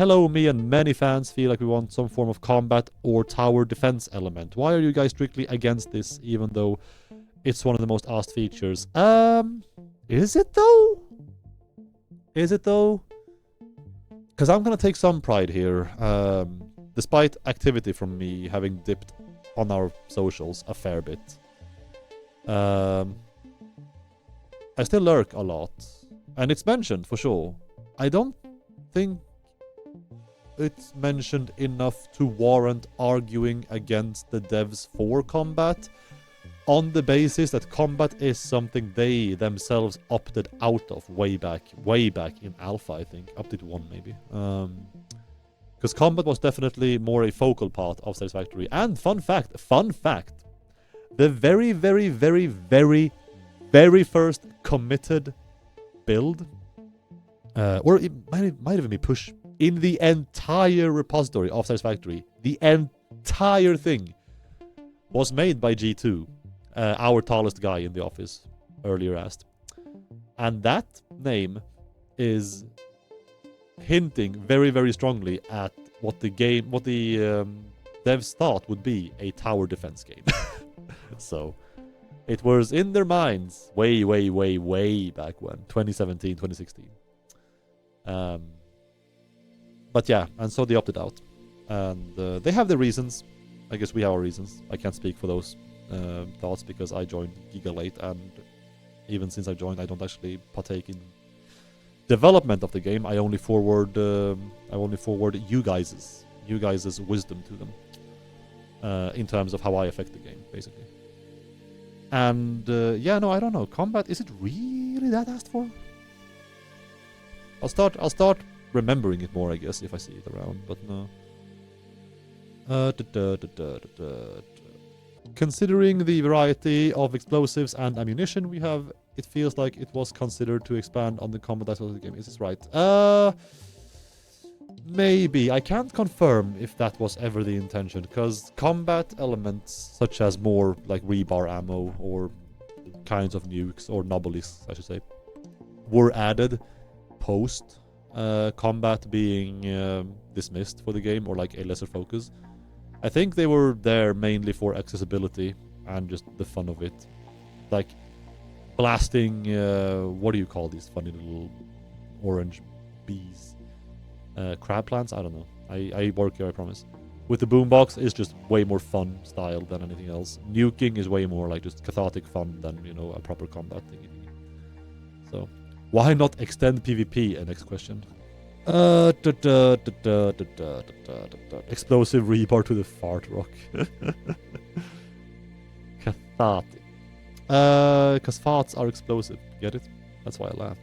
hello, me and many fans feel like we want some form of combat or tower defense element. Why are you guys strictly against this, even though it's one of the most asked features? Is it though? Is it though? Because I'm gonna take some pride here, despite activity from me having dipped on our socials a fair bit. I still lurk a lot, and it's mentioned for sure. I don't think it's mentioned enough to warrant arguing against the devs for combat, on the basis that combat is something they themselves opted out of way back in alpha, I think, update 1 maybe. Because combat was definitely more a focal part of Satisfactory. And fun fact, the very, very, very, very, very first committed build, or it might even be push, in the entire repository of Satisfactory, the entire thing was made by G2. Our tallest guy in the office earlier asked. And that name is hinting very, very strongly at what the devs thought would be a tower defense game. So it was in their minds way, way, way, way back when, 2017, 2016. But yeah, and so they opted out. And they have their reasons. I guess we have our reasons. I can't speak for those thoughts because I joined Giga late, and even since I joined, I don't actually partake in development of the game. I only forward you guys' wisdom to them in terms of how I affect the game, basically. And yeah, no, I don't know. Combat, is it really that asked for? I'll start remembering it more, I guess, if I see it around. But no. Considering the variety of explosives and ammunition we have, it feels like it was considered to expand on the combat aspect of the game. Is this right? Maybe. I can't confirm if that was ever the intention, because combat elements, such as more like rebar ammo or kinds of nukes, or nobelisks, I should say, were added post combat being dismissed for the game, or like a lesser focus. I think they were there mainly for accessibility and just the fun of it. Like blasting, what do you call these funny little orange bees? Crab plants? I don't know. I work here, I promise. With the boombox, it's just way more fun style than anything else. Nuking is way more like just cathartic fun than, you know, a proper combat thing. So, why not extend PvP? Next question. Explosive rebar to the fart rock. Cathartic. Because farts are explosive. Get it? That's why I laughed.